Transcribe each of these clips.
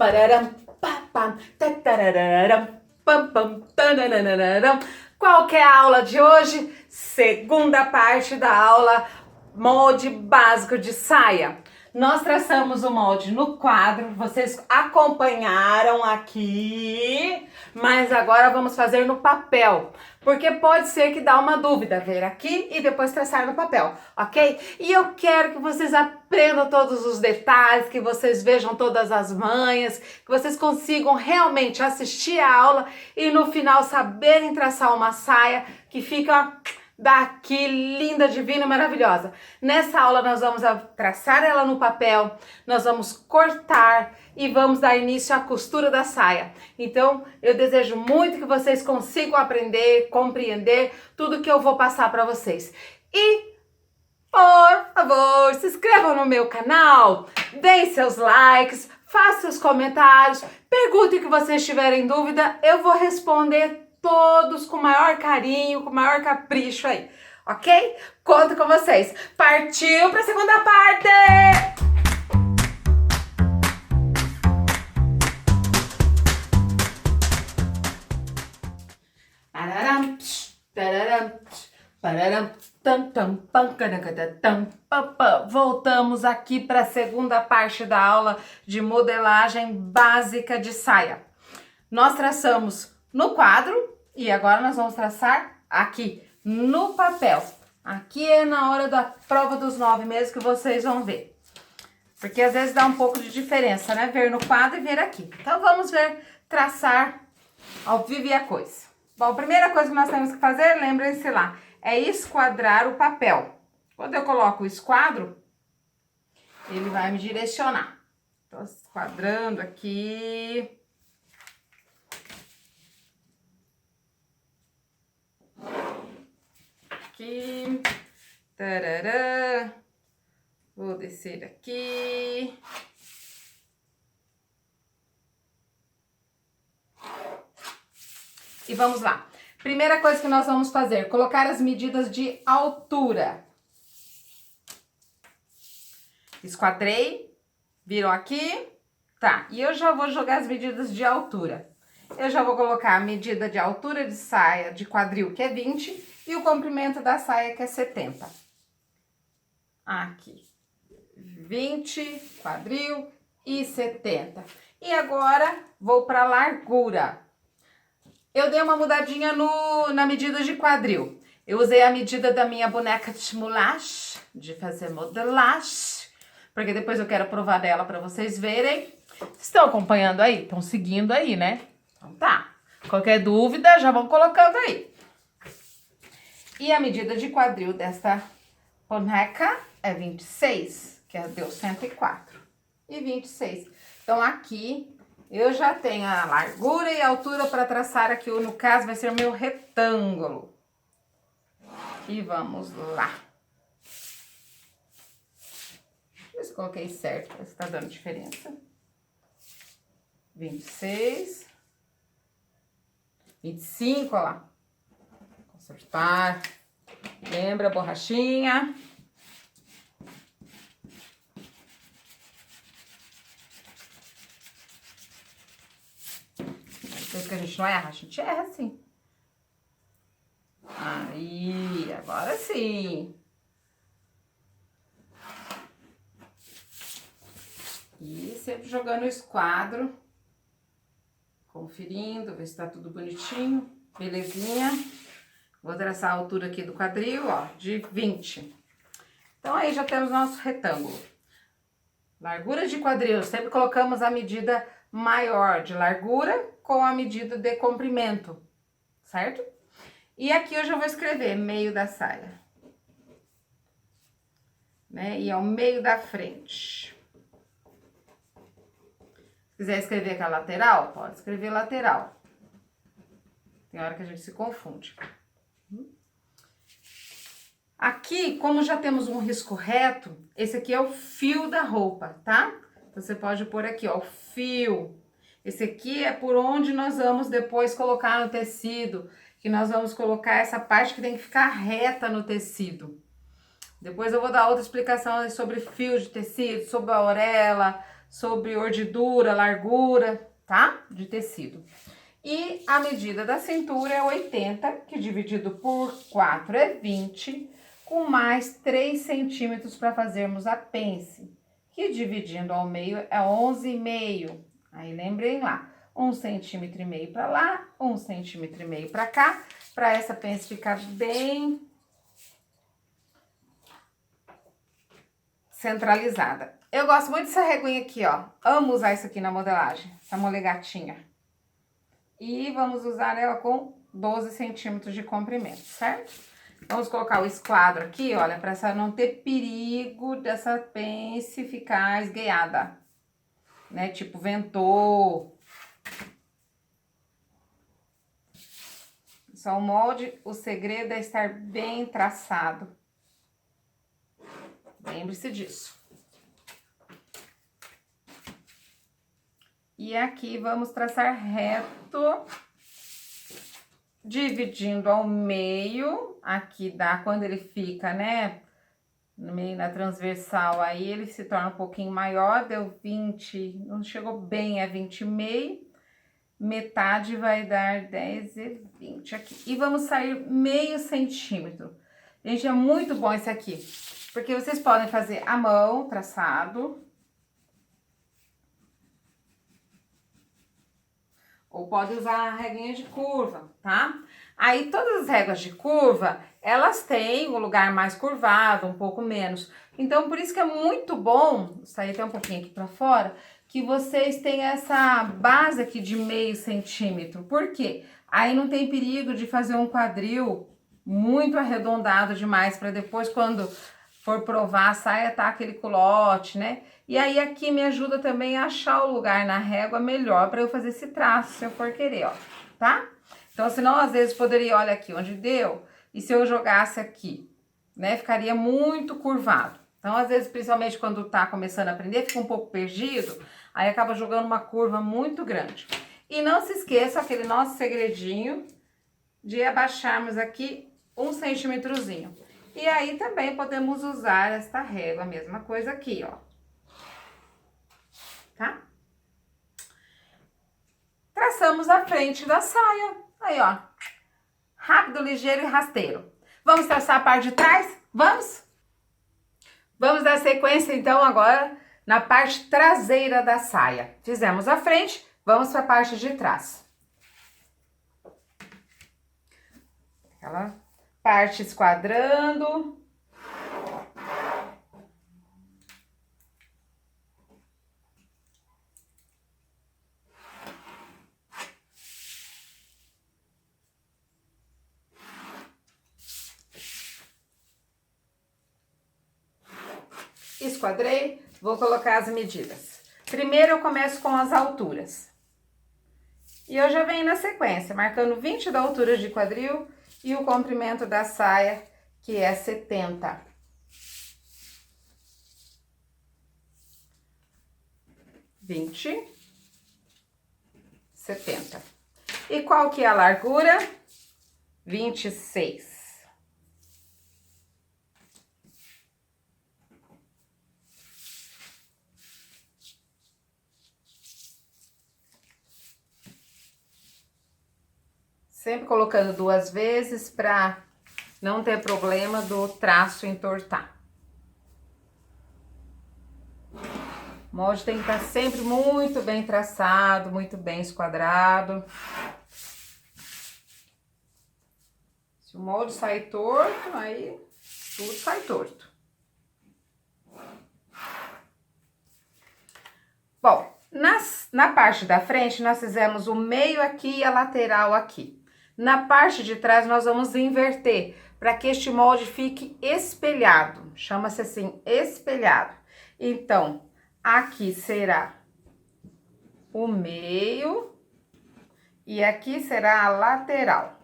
pararam, pam, tatararam, pam, pam, tanananaram. Qual que é a aula de hoje? Segunda parte da aula molde básico de saia. Nós traçamos o molde no quadro, vocês acompanharam aqui, mas agora vamos fazer no papel, porque pode ser que dá uma dúvida, ver aqui e depois traçar no papel, ok? E eu quero que vocês aprendam todos os detalhes, que vocês vejam todas as manhas, que vocês consigam realmente assistir a aula e no final saberem traçar uma saia que fica daqui linda, divina, maravilhosa. Nessa aula nós vamos traçar ela no papel, nós vamos cortar e vamos dar início à costura da saia. Então eu desejo muito que vocês consigam aprender, compreender tudo que eu vou passar para vocês. E por favor, se inscrevam no meu canal, deem seus likes, façam seus comentários, perguntem o que vocês tiverem dúvida, eu vou responder todos com o maior carinho, com o maior capricho aí, ok? Conto com vocês. Partiu para a segunda parte! Voltamos aqui para a segunda parte da aula de modelagem básica de saia. Nós traçamos no quadro e agora nós vamos traçar aqui no papel. Aqui é na hora da prova dos 9 meses que vocês vão ver. Porque às vezes dá um pouco de diferença, né? Ver no quadro e ver aqui. Então vamos ver, traçar ao vivo e a coisa. Bom, a primeira coisa que nós temos que fazer, lembrem-se lá, é esquadrar o papel. Quando eu coloco o esquadro, ele vai me direcionar. Tô esquadrando aqui. Aqui, tarará, vou descer aqui, e vamos lá. Primeira coisa que nós vamos fazer, colocar as medidas de altura. Esquadrei, viram aqui? Tá, e eu já vou jogar as medidas de altura. Eu já vou colocar a medida de altura de saia de quadril, que é 20, e o comprimento da saia, que é 70. Aqui, 20, quadril e 70. E agora, vou para a largura. Eu dei uma mudadinha na medida de quadril. Eu usei a medida da minha boneca de moulage, de fazer modelagem, porque depois eu quero provar dela para vocês verem. Estão acompanhando aí? Estão seguindo aí, né? Então tá. Qualquer dúvida, já vão colocando aí. E a medida de quadril desta boneca é 26, que deu 104. E 26. Então aqui eu já tenho a largura e a altura para traçar aqui, no caso vai ser o meu retângulo. E vamos lá. Deixa eu ver se coloquei certo, se tá dando diferença. 26. 25, ó lá. Consertar. Lembra a borrachinha? Depois que a gente não erra, a gente erra sim. Aí, agora sim. E sempre jogando o esquadro. Conferindo, ver se tá tudo bonitinho. Belezinha. Vou traçar a altura aqui do quadril, ó, de 20. Então, aí já temos nosso retângulo. Largura de quadril, sempre colocamos a medida maior de largura com a medida de comprimento, certo? E aqui eu já vou escrever meio da saia. Né? E ao meio da frente. Se quiser escrever aqui a lateral, pode escrever lateral. Tem hora que a gente se confunde. Aqui, como já temos um risco reto, esse aqui é o fio da roupa, tá? Você pode pôr aqui, ó, o fio. Esse aqui é por onde nós vamos depois colocar no tecido, que nós vamos colocar essa parte que tem que ficar reta no tecido. Depois eu vou dar outra explicação sobre fio de tecido, sobre a orelha, sobre ordidura, largura, tá? De tecido. E a medida da cintura é 80, que dividido por 4 é 20, com mais 3 centímetros para fazermos a pence, que dividindo ao meio é 11,5. Aí lembrem lá, 1,5 centímetro para lá, 1,5 centímetro para cá, para essa pence ficar bem centralizada. Eu gosto muito dessa reguinha aqui, ó. Amo usar isso aqui na modelagem, essa molegatinha. E vamos usar ela com 12 centímetros de comprimento, certo? Vamos colocar o esquadro aqui, olha, para não ter perigo dessa pence ficar esgueiada, né? Tipo, ventou. Só o molde, o segredo é estar bem traçado. Lembre-se disso. E aqui vamos traçar reto, dividindo ao meio. Aqui dá, quando ele fica, né, no meio na transversal, aí ele se torna um pouquinho maior, deu 20, não chegou bem a 20,5. Metade vai dar 10 e 20 aqui. E vamos sair meio centímetro. Gente, é muito bom esse aqui, porque vocês podem fazer à mão, traçado, ou pode usar a reguinha de curva, tá? Aí, todas as réguas de curva, elas têm um lugar mais curvado, um pouco menos. Então, por isso que é muito bom, sair até um pouquinho aqui pra fora, que vocês tenham essa base aqui de meio centímetro. Por quê? Aí não tem perigo de fazer um quadril muito arredondado demais, para depois, quando for provar a saia, tá aquele culote, né? E aí aqui me ajuda também a achar o lugar na régua melhor para eu fazer esse traço, se eu for querer, ó, tá? Então, senão, às vezes, poderia, olha aqui onde deu, e se eu jogasse aqui, né, ficaria muito curvado. Então, às vezes, principalmente quando tá começando a aprender, fica um pouco perdido, aí acaba jogando uma curva muito grande. E não se esqueça aquele nosso segredinho de abaixarmos aqui 1 centímetrozinho. E aí também podemos usar esta régua, a mesma coisa aqui, ó. Tá? Traçamos a frente da saia. Aí, ó. Rápido, ligeiro e rasteiro. Vamos traçar a parte de trás? Vamos? Vamos dar sequência, então, agora na parte traseira da saia. Fizemos a frente, vamos para a parte de trás. Aquela parte esquadrando. Esquadrei, vou colocar as medidas. Primeiro eu começo com as alturas. E eu já venho na sequência, marcando 20 da altura de quadril e o comprimento da saia, que é 70. 20, 70. E qual que é a largura? 26. Sempre colocando 2 vezes para não ter problema do traço entortar. O molde tem que estar sempre muito bem traçado, muito bem esquadrado. Se o molde sair torto, aí tudo sai torto. Bom, na parte da frente, nós fizemos o meio aqui e a lateral aqui. Na parte de trás, nós vamos inverter, para que este molde fique espelhado. Chama-se assim, espelhado. Então, aqui será o meio e aqui será a lateral.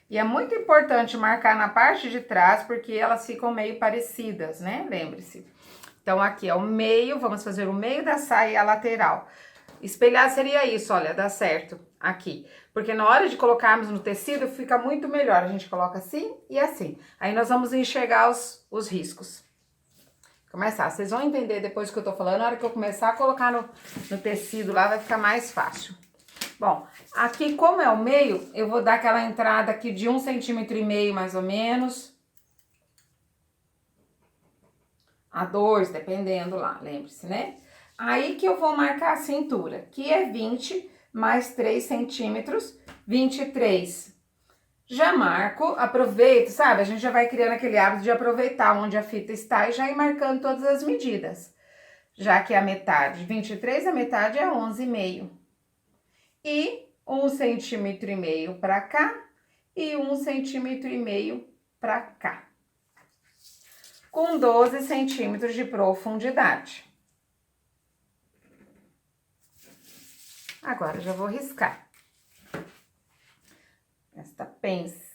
E é muito importante marcar na parte de trás, porque elas ficam meio parecidas, né? Lembre-se. Então, aqui é o meio, vamos fazer o meio da saia e a lateral. Espelhar seria isso, olha, dá certo aqui. Porque na hora de colocarmos no tecido, fica muito melhor. A gente coloca assim e assim. Aí nós vamos enxergar os riscos. começar. Vocês vão entender depois do que eu tô falando. Na hora que eu começar a colocar no tecido lá, vai ficar mais fácil. Bom, aqui como é o meio, eu vou dar aquela entrada aqui de 1,5 cm mais ou menos. A 2, dependendo lá, lembre-se, né? Aí que eu vou marcar a cintura, que é 20 mais 3 centímetros, 23. Já marco, aproveito, sabe? A gente já vai criando aquele hábito de aproveitar onde a fita está e já ir marcando todas as medidas. Já que a metade, 23, a metade é 11,5. E 1,5 cm para cá e 1,5 cm para cá. Com 12 centímetros de profundidade. Agora já vou riscar esta pence.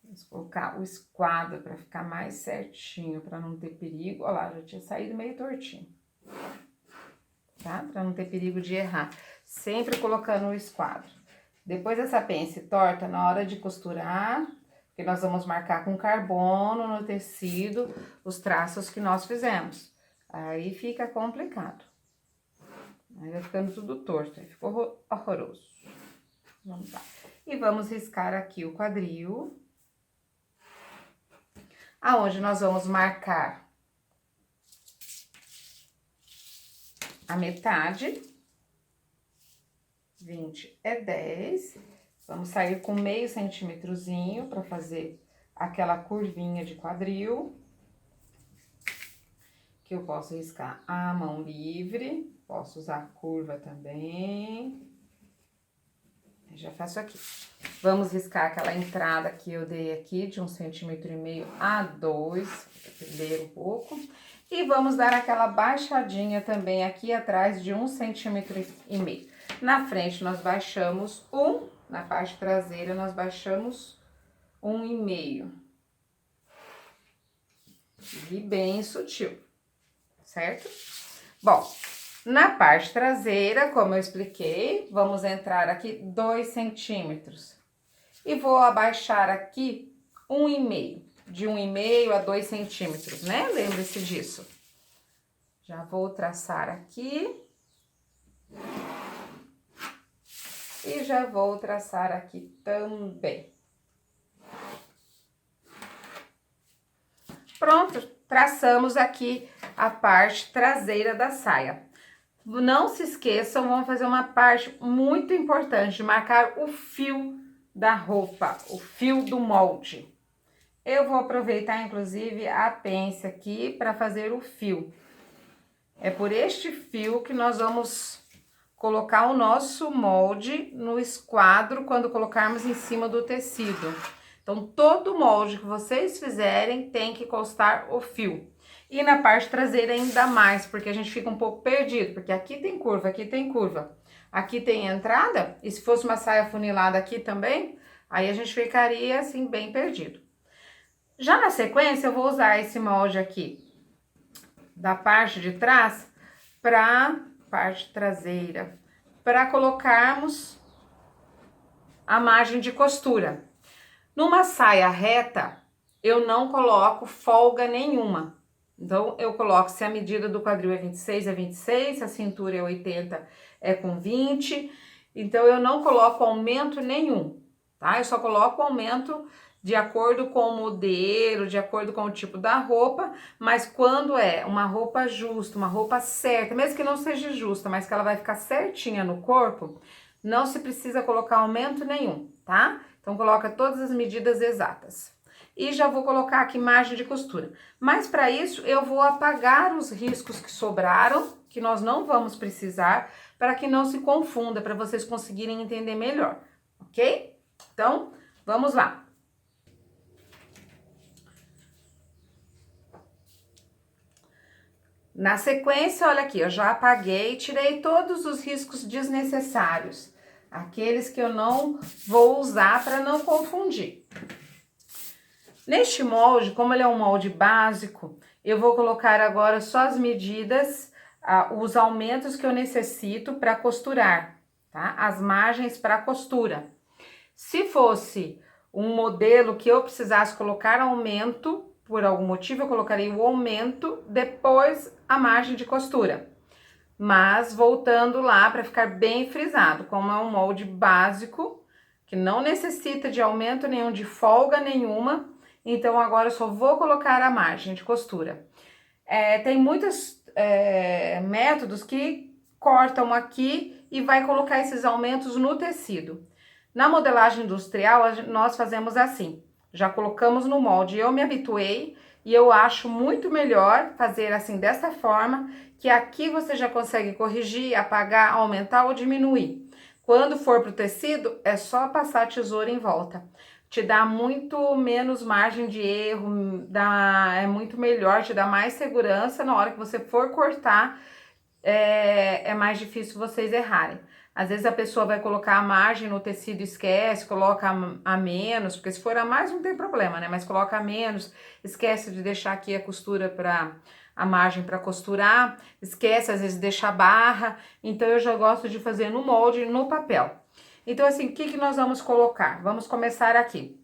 Vamos colocar o esquadro para ficar mais certinho, para não ter perigo. Olha lá, já tinha saído meio tortinho. Tá? Para não ter perigo de errar. Sempre colocando o esquadro. Depois dessa pence torta, na hora de costurar, porque nós vamos marcar com carbono no tecido os traços que nós fizemos. Aí fica complicado. Aí vai ficando tudo torto, aí ficou horroroso. Vamos lá. E vamos riscar aqui o quadril. Aonde nós vamos marcar a metade. 20 é 10. Vamos sair com meio centímetrozinho para fazer aquela curvinha de quadril. Que eu posso riscar a mão livre, posso usar curva também. Eu já faço aqui. Vamos riscar aquela entrada que eu dei aqui de 1,5 cm a 2, vou perder um pouco. E vamos dar aquela baixadinha também aqui atrás de 1,5 cm. Na frente nós baixamos 1, na parte traseira nós baixamos 1,5. E bem sutil. Certo? Bom, na parte traseira, como eu expliquei, vamos entrar aqui 2 centímetros. E vou abaixar aqui 1,5, de 1,5 a 2 centímetros, né? Lembre-se disso. Já vou traçar aqui. E já vou traçar aqui também. Pronto, traçamos aqui a parte traseira da saia. Não se esqueçam, vamos fazer uma parte muito importante, de marcar o fio da roupa, o fio do molde. Eu vou aproveitar, inclusive, a pence aqui para fazer o fio. É por este fio que nós vamos colocar o nosso molde no esquadro quando colocarmos em cima do tecido. Então, todo molde que vocês fizerem tem que constar o fio. E na parte traseira ainda mais, porque a gente fica um pouco perdido, porque aqui tem curva, aqui tem curva. Aqui tem entrada, e se fosse uma saia funilada aqui também, aí a gente ficaria assim bem perdido. Já na sequência, eu vou usar esse molde aqui da parte de trás para parte traseira, para colocarmos a margem de costura. Numa saia reta, eu não coloco folga nenhuma. Então, eu coloco, se a medida do quadril é 26, é 26, se a cintura é 80, é com 20. Então, eu não coloco aumento nenhum, tá? Eu só coloco aumento de acordo com o modelo, de acordo com o tipo da roupa, mas quando é uma roupa justa, uma roupa certa, mesmo que não seja justa, mas que ela vai ficar certinha no corpo, não se precisa colocar aumento nenhum, tá? Então, coloca todas as medidas exatas. E já vou colocar aqui margem de costura. Mas para isso, eu vou apagar os riscos que sobraram, que nós não vamos precisar, para que não se confunda, para vocês conseguirem entender melhor, ok? Então, vamos lá. Na sequência, olha aqui, eu já apaguei, tirei todos os riscos desnecessários. Aqueles que eu não vou usar para não confundir. Neste molde, como ele é um molde básico, eu vou colocar agora só as medidas, os aumentos que eu necessito para costurar, tá? As margens para costura. Se fosse um modelo que eu precisasse colocar aumento, por algum motivo, eu colocarei o aumento depois a margem de costura. Mas voltando lá para ficar bem frisado, como é um molde básico, que não necessita de aumento nenhum, de folga nenhuma, então agora eu só vou colocar a margem de costura. Tem muitos métodos que cortam aqui e vai colocar esses aumentos no tecido. Na modelagem industrial, nós fazemos assim, já colocamos no molde. Eu me habituei e eu acho muito melhor fazer assim dessa forma, que aqui você já consegue corrigir, apagar, aumentar ou diminuir. Quando for pro tecido, é só passar a tesoura em volta. Te dá muito menos margem de erro, é muito melhor, te dá mais segurança na hora que você for cortar, é mais difícil vocês errarem. Às vezes a pessoa vai colocar a margem no tecido e esquece, coloca a menos, porque se for a mais não tem problema, né? Mas coloca a menos, esquece de deixar aqui a costura a margem para costurar, esquece às vezes deixa a barra, então eu já gosto de fazer no molde, no papel. Então assim, o que nós vamos colocar? Vamos começar aqui.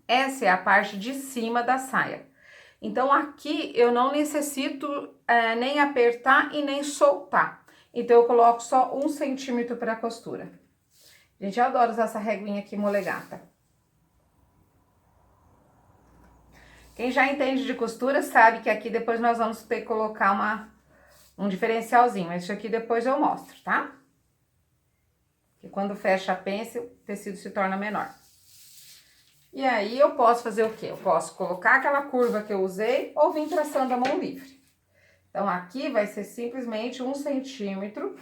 Essa é a parte de cima da saia. Então aqui eu não necessito nem apertar e nem soltar. Então eu coloco só 1 centímetro para costura. Gente, eu adoro usar essa reguinha aqui molegata. Quem já entende de costura sabe que aqui depois nós vamos ter que colocar um diferencialzinho. Mas isso aqui depois eu mostro, tá? Porque quando fecha a pence, o tecido se torna menor. E aí eu posso fazer o quê? Eu posso colocar aquela curva que eu usei ou vir traçando a mão livre. Então aqui vai ser simplesmente 1 centímetro,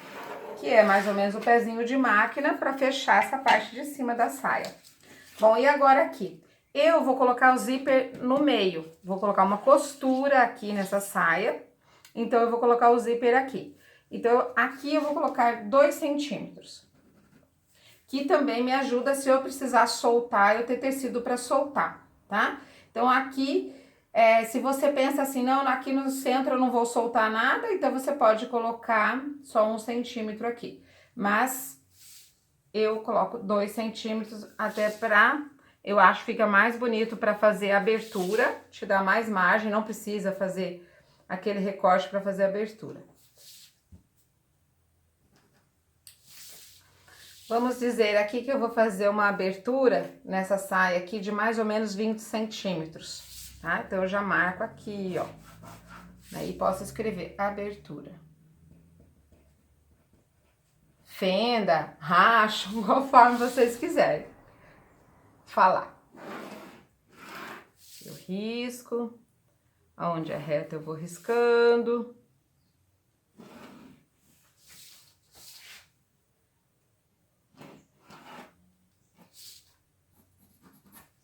que é mais ou menos o pezinho de máquina para fechar essa parte de cima da saia. Bom, e agora aqui? Eu vou colocar o zíper no meio, vou colocar uma costura aqui nessa saia, então eu vou colocar o zíper aqui. Então aqui eu vou colocar 2 centímetros. Que também me ajuda se eu precisar soltar, eu ter tecido para soltar, tá? Então aqui, se você pensa assim, não, aqui no centro eu não vou soltar nada, então você pode colocar só 1 centímetro aqui. Mas eu coloco 2 centímetros até eu acho que fica mais bonito para fazer a abertura, te dá mais margem, não precisa fazer aquele recorte para fazer a abertura. Vamos dizer aqui que eu vou fazer uma abertura nessa saia aqui de mais ou menos 20 centímetros, tá? Então, eu já marco aqui, ó. Aí, posso escrever abertura. Fenda, racho, conforme vocês quiserem falar. Eu risco. Aonde é reto, eu vou riscando.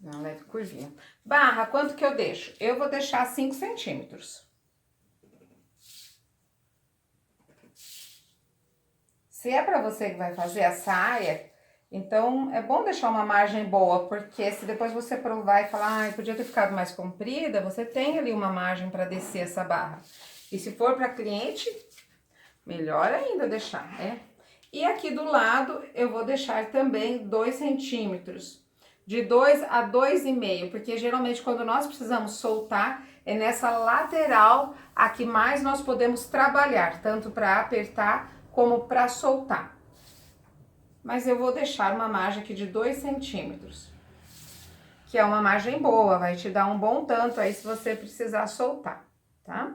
Uma leve curvinha. Barra, quanto que eu deixo? Eu vou deixar 5 centímetros. Se é pra você que vai fazer a saia, então é bom deixar uma margem boa, porque se depois você provar e falar, ai, podia ter ficado mais comprida, você tem ali uma margem pra descer essa barra. E se for pra cliente, melhor ainda deixar, né? E aqui do lado, eu vou deixar também 2 centímetros. De 2 a 2,5, porque geralmente quando nós precisamos soltar, é nessa lateral a que mais nós podemos trabalhar, tanto para apertar como para soltar. Mas eu vou deixar uma margem aqui de 2 centímetros, que é uma margem boa, vai te dar um bom tanto aí se você precisar soltar, tá?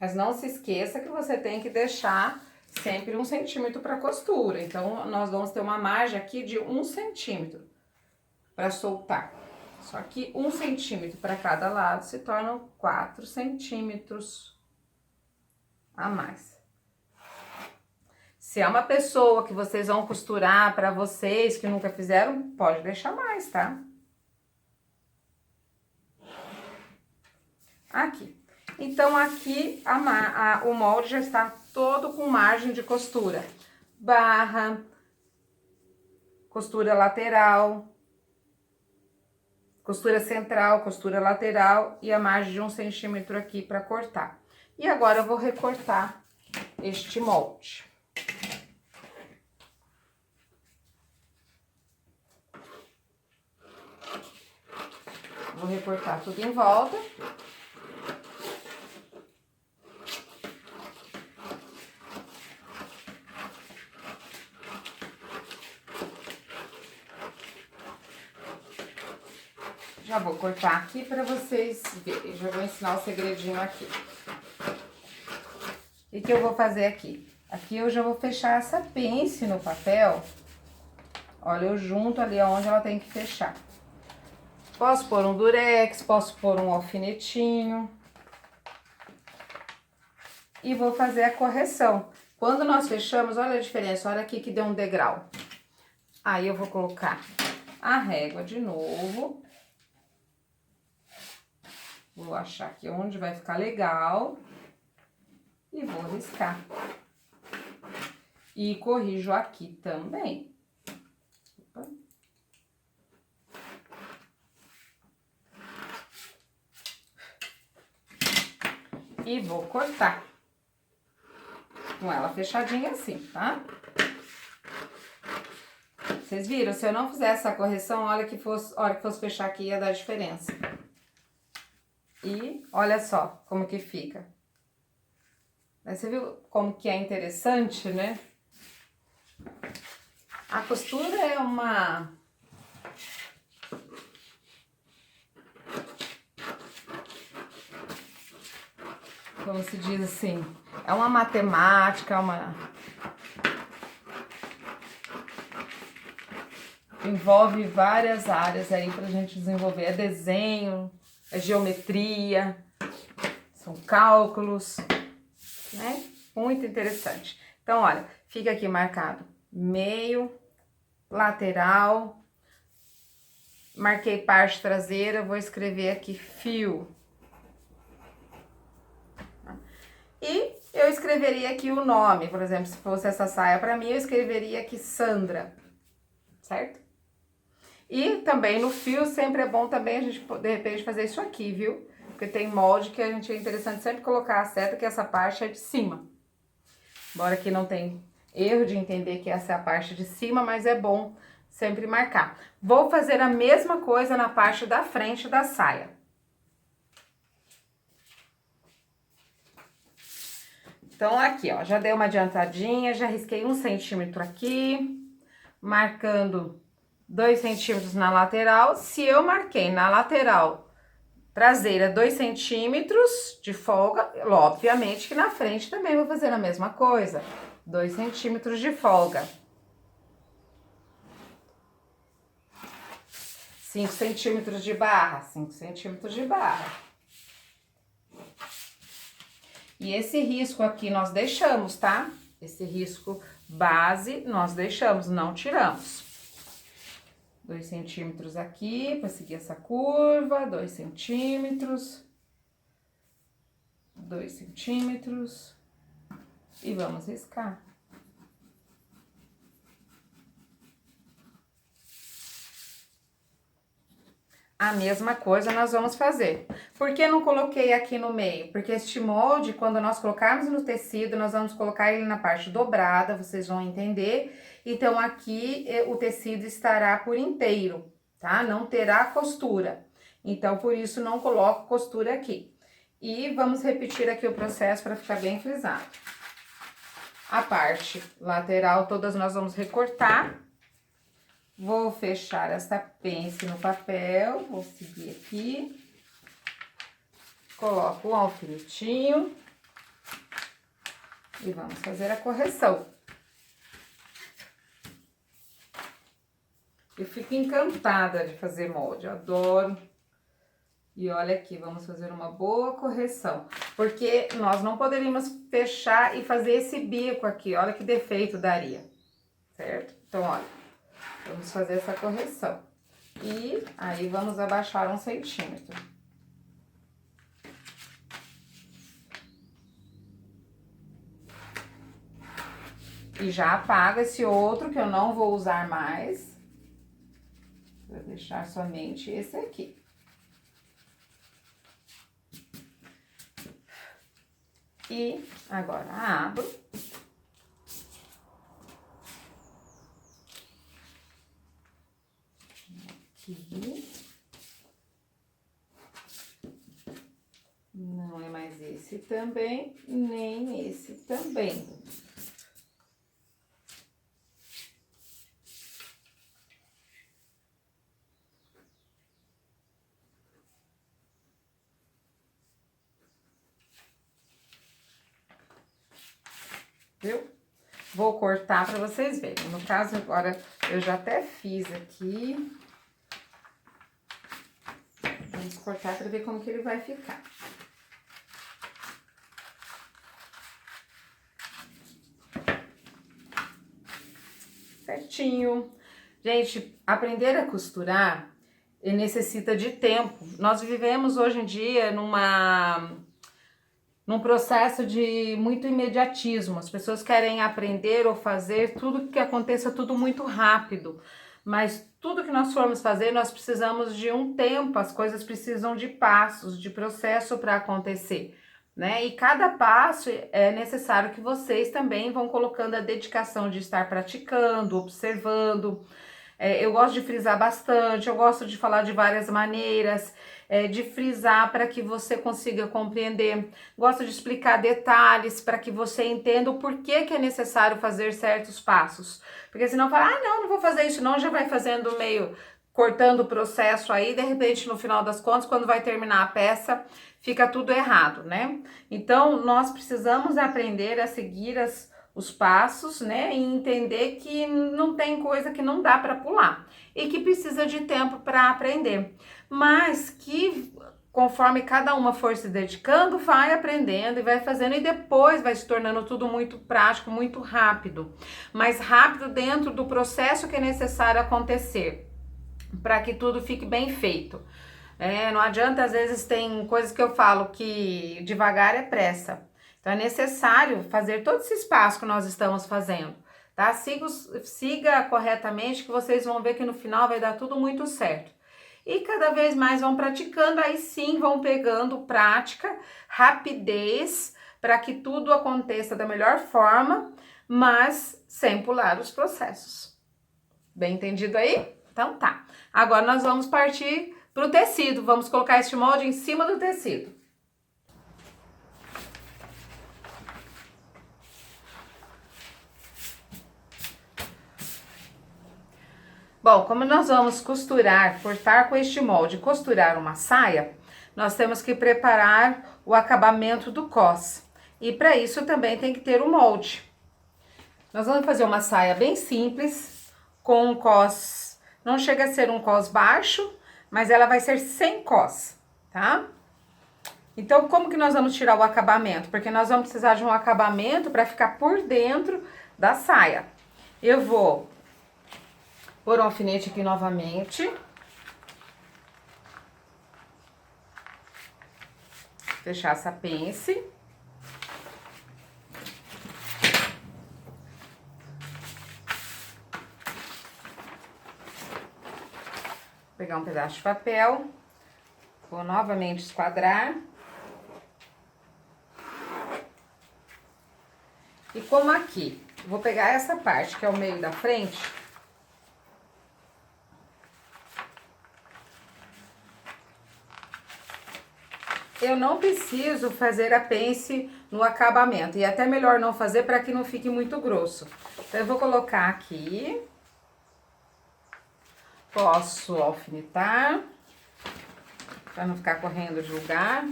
Mas não se esqueça que você tem que deixar sempre 1 centímetro para costura. Então, nós vamos ter uma margem aqui de 1 centímetro para soltar. Só que 1 centímetro para cada lado se tornam 4 centímetros a mais. Se é uma pessoa que vocês vão costurar para vocês que nunca fizeram, pode deixar mais, tá? Aqui. Então, aqui o molde já está todo com margem de costura. Barra, costura lateral, costura central, costura lateral e a margem de 1 centímetro aqui para cortar. E agora eu vou recortar este molde. Vou recortar tudo em volta. Já vou cortar aqui para vocês verem. Já vou ensinar o segredinho aqui. O que eu vou fazer aqui? Aqui eu já vou fechar essa pence no papel. Olha, eu junto ali onde ela tem que fechar. Posso pôr um durex, posso pôr um alfinetinho. E vou fazer a correção. Quando nós fechamos, olha a diferença, olha aqui que deu um degrau. Aí eu vou colocar a régua de novo. Vou achar aqui onde vai ficar legal. E vou riscar. E corrijo aqui também. Opa. E vou cortar. Com ela fechadinha assim, tá? Vocês viram? Se eu não fizer essa correção, a hora que fosse fechar aqui ia dar diferença. E olha só como que fica. Você viu como que é interessante, né? A costura é uma... Como se diz assim? É uma matemática, envolve várias áreas aí pra gente desenvolver. É desenho, é geometria, são cálculos, né? Muito interessante. Então, olha, fica aqui marcado meio, lateral, marquei parte traseira, vou escrever aqui fio. E eu escreveria aqui o nome, por exemplo, se fosse essa saia pra mim, eu escreveria aqui Sandra, certo? E também no fio, sempre é bom também a gente, de repente, fazer isso aqui, viu? Porque tem molde que a gente é interessante sempre colocar a seta, que essa parte é de cima. Embora aqui não tem erro de entender que essa é a parte de cima, mas é bom sempre marcar. Vou fazer a mesma coisa na parte da frente da saia. Então, aqui, ó, já dei uma adiantadinha, já risquei 1 centímetro aqui, marcando 2 centímetros na lateral. Se eu marquei na lateral traseira 2 centímetros de folga, obviamente que na frente também vou fazer a mesma coisa, 2 centímetros de folga. 5 centímetros de barra, 5 centímetros de barra. E esse risco aqui nós deixamos, tá? Esse risco base nós deixamos, não tiramos. 2 centímetros aqui, para seguir essa curva, 2 centímetros. 2 centímetros. E vamos riscar. A mesma coisa nós vamos fazer. Por que não coloquei aqui no meio? Porque este molde, quando nós colocarmos no tecido, nós vamos colocar ele na parte dobrada, vocês vão entender. Então, aqui o tecido estará por inteiro, tá? Não terá costura. Então, por isso, não coloco costura aqui. E vamos repetir aqui o processo para ficar bem frisado. A parte lateral, todas nós vamos recortar. Vou fechar essa pence no papel, vou seguir aqui, coloco o alfinetinho e vamos fazer a correção. Eu fico encantada de fazer molde, eu adoro. E olha aqui, vamos fazer uma boa correção, porque nós não poderíamos fechar e fazer esse bico aqui, olha que defeito daria, certo? Então, olha. Vamos fazer essa correção. E aí, vamos abaixar 1 centímetro. E já apago esse outro que eu não vou usar mais. Vou deixar somente esse aqui. E agora abro. Aqui. esse também, nem esse também. Viu? Vou cortar para vocês verem. No caso, agora, eu já até fiz aqui. Vamos cortar para ver como que ele vai ficar. Certinho. Gente, aprender a costurar necessita de tempo. Nós vivemos hoje em dia num processo de muito imediatismo. As pessoas querem aprender ou fazer tudo que aconteça tudo muito rápido. Mas tudo que nós formos fazer, nós precisamos de um tempo, as coisas precisam de passos, de processo para acontecer, né? E cada passo é necessário que vocês também vão colocando a dedicação de estar praticando, observando. Eu gosto de frisar bastante, eu gosto de falar de várias maneiras, de frisar para que você consiga compreender. Gosto de explicar detalhes para que você entenda o porquê que é necessário fazer certos passos. Porque senão fala, não vou fazer isso não, já vai fazendo meio, cortando o processo aí, de repente no final das contas, quando vai terminar a peça, fica tudo errado, né? Então, nós precisamos aprender a seguir os passos, né, e entender que não tem coisa que não dá para pular e que precisa de tempo para aprender, mas que conforme cada uma for se dedicando, vai aprendendo e vai fazendo e depois vai se tornando tudo muito prático, muito rápido, mas rápido dentro do processo que é necessário acontecer para que tudo fique bem feito. Não adianta, às vezes tem coisas que eu falo que devagar é pressa. Então, é necessário fazer todos esses passos que nós estamos fazendo, tá? Siga corretamente que vocês vão ver que no final vai dar tudo muito certo. E cada vez mais vão praticando, aí sim vão pegando prática, rapidez, para que tudo aconteça da melhor forma, mas sem pular os processos. Bem entendido aí? Então tá. Agora nós vamos partir para o tecido. Vamos colocar este molde em cima do tecido. Bom, como nós vamos cortar com este molde, costurar uma saia, nós temos que preparar o acabamento do cos. E para isso também tem que ter o molde. Nós vamos fazer uma saia bem simples, com um cos, não chega a ser um cos baixo, mas ela vai ser sem cos, tá? Então, como que nós vamos tirar o acabamento? Porque nós vamos precisar de um acabamento para ficar por dentro da saia. Eu vou pôr um alfinete aqui novamente. Fechar essa pence. Pegar um pedaço de papel. Vou novamente esquadrar. E como aqui, vou pegar essa parte que é o meio da frente. Eu não preciso fazer a pence no acabamento, e é até melhor não fazer para que não fique muito grosso. Então, eu vou colocar aqui. Posso alfinetar, para não ficar correndo de lugar.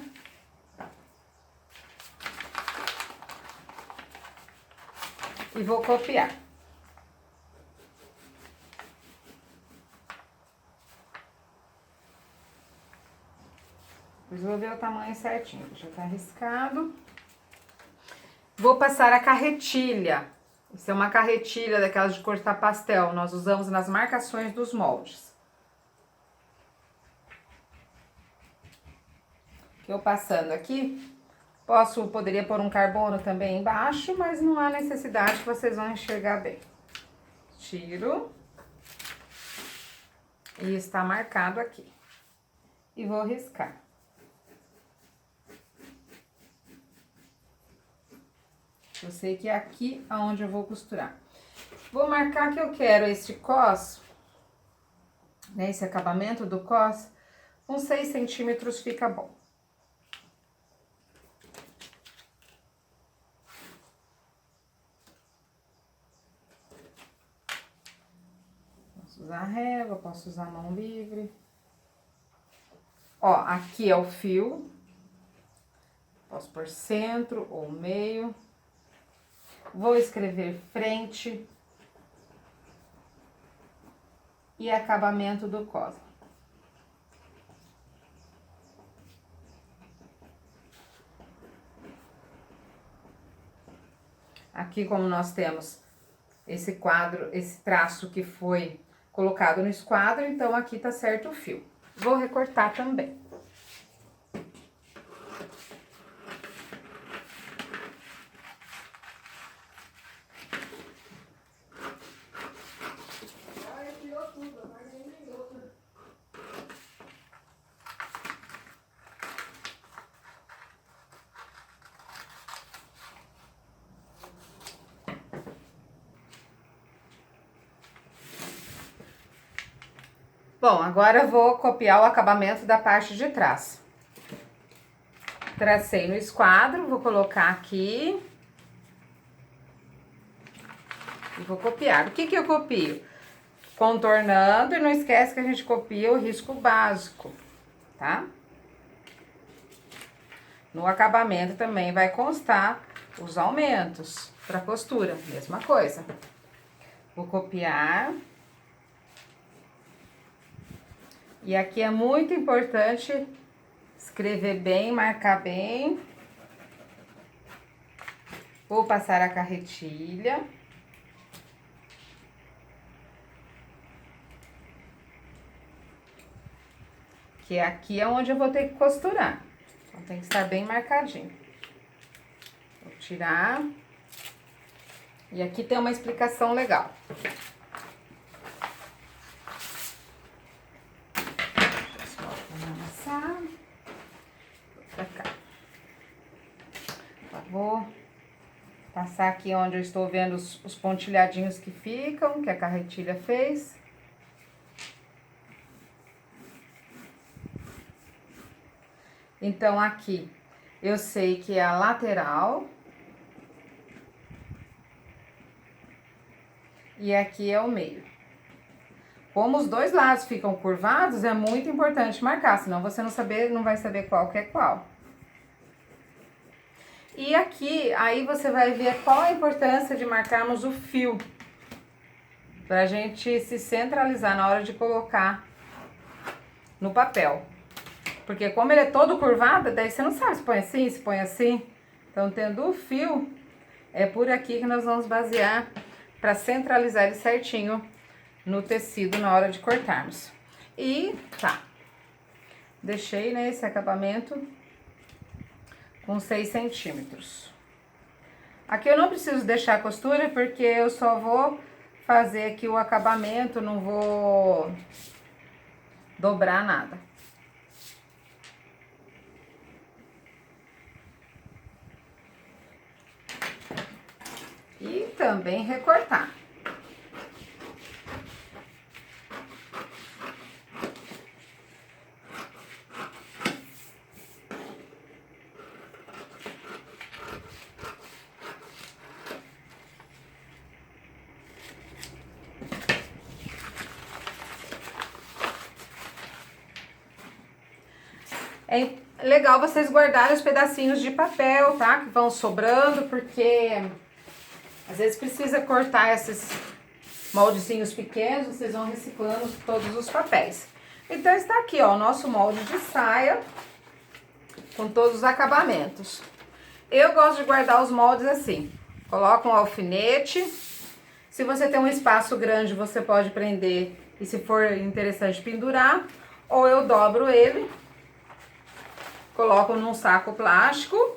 E vou copiar. Depois vou ver o tamanho certinho, já tá riscado. Vou passar a carretilha. Isso é uma carretilha daquelas de cortar pastel, nós usamos nas marcações dos moldes. Eu passando aqui, poderia pôr um carbono também embaixo, mas não há necessidade, que vocês vão enxergar bem. Tiro. E está marcado aqui. E vou riscar. Eu sei que é aqui aonde eu vou costurar. Vou marcar que eu quero este cos, né, esse acabamento do cos, com 6 centímetros fica bom. Posso usar régua, posso usar mão livre. Ó, aqui é o fio. Posso pôr centro ou meio. Vou escrever frente e acabamento do cosmo. Aqui, como nós temos esse quadro, esse traço que foi colocado no esquadro, então aqui tá certo o fio. Vou recortar também. Bom, agora eu vou copiar o acabamento da parte de trás. Tracei no esquadro, vou colocar aqui. E vou copiar. O que que eu copio? Contornando, e não esquece que a gente copia o risco básico, tá? No acabamento também vai constar os aumentos para costura, mesma coisa. Vou copiar. E aqui é muito importante escrever bem, marcar bem. Vou passar a carretilha. Que aqui é onde eu vou ter que costurar. Então tem que estar bem marcadinho. Vou tirar. E aqui tem uma explicação legal. Pra cá. Vou passar aqui onde eu estou vendo os pontilhadinhos que ficam, que a carretilha fez. Então, aqui eu sei que é a lateral. E aqui é o meio. Como os dois lados ficam curvados, é muito importante marcar, senão você não vai saber qual que é qual. E aqui, aí você vai ver qual a importância de marcarmos o fio, pra gente se centralizar na hora de colocar no papel. Porque como ele é todo curvado, daí você não sabe se põe assim, se põe assim. Então, tendo o fio, é por aqui que nós vamos basear pra centralizar ele certinho no tecido na hora de cortarmos. E tá, deixei, né, esse acabamento com 6 centímetros. Aqui eu não preciso deixar a costura, porque eu só vou fazer aqui o acabamento, não vou dobrar nada. E também recortar. É legal vocês guardarem os pedacinhos de papel, tá? Que vão sobrando, porque às vezes precisa cortar esses moldezinhos pequenos, vocês vão reciclando todos os papéis. Então, está aqui, ó, o nosso molde de saia, com todos os acabamentos. Eu gosto de guardar os moldes assim. Coloca um alfinete. Se você tem um espaço grande, você pode prender e, se for interessante, pendurar. Ou eu dobro ele, coloco num saco plástico,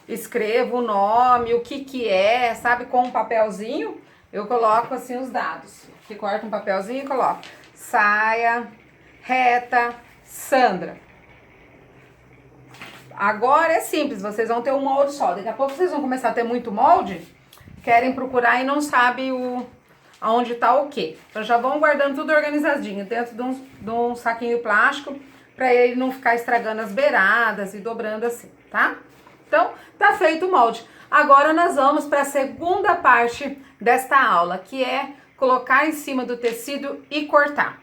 escrevo o nome, o que é, sabe, com um papelzinho, eu coloco assim os dados. Que corta um papelzinho e coloco saia, reta, Sandra. Agora é simples, vocês vão ter um molde só. Daqui a pouco vocês vão começar a ter muito molde, querem procurar e não sabem aonde tá o quê. Então já vão guardando tudo organizadinho dentro de um saquinho plástico, para ele não ficar estragando as beiradas e dobrando assim, tá? Então, tá feito o molde. Agora nós vamos para a segunda parte desta aula, que é colocar em cima do tecido e cortar.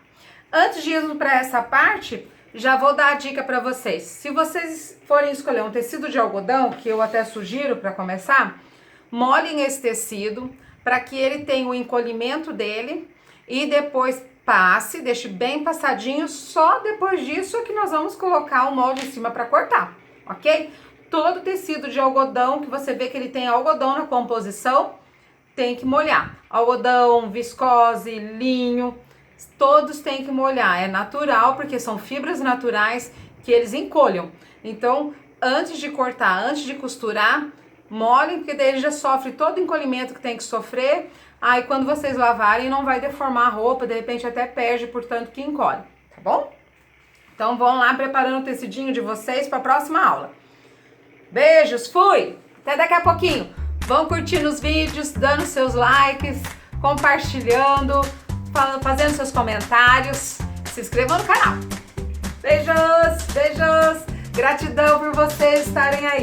Antes de ir para essa parte, já vou dar a dica para vocês. Se vocês forem escolher um tecido de algodão, que eu até sugiro para começar, molhem esse tecido para que ele tenha o encolhimento dele e depois passe, deixe bem passadinho. Só depois disso é que nós vamos colocar o molde em cima para cortar, ok? Todo tecido de algodão que você vê que ele tem algodão na composição, tem que molhar. Algodão, viscose, linho, todos têm que molhar. É natural, porque são fibras naturais que eles encolham. Então, antes de cortar, antes de costurar, molhem, porque daí ele já sofre todo o encolhimento que tem que sofrer. Aí, quando vocês lavarem, não vai deformar a roupa, de repente até perde, portanto que encolhe, tá bom? Então, vão lá preparando o tecidinho de vocês para a próxima aula. Beijos, fui! Até daqui a pouquinho. Vão curtindo os vídeos, dando seus likes, compartilhando, fazendo seus comentários. Se inscrevam no canal. Beijos, beijos. Gratidão por vocês estarem aí.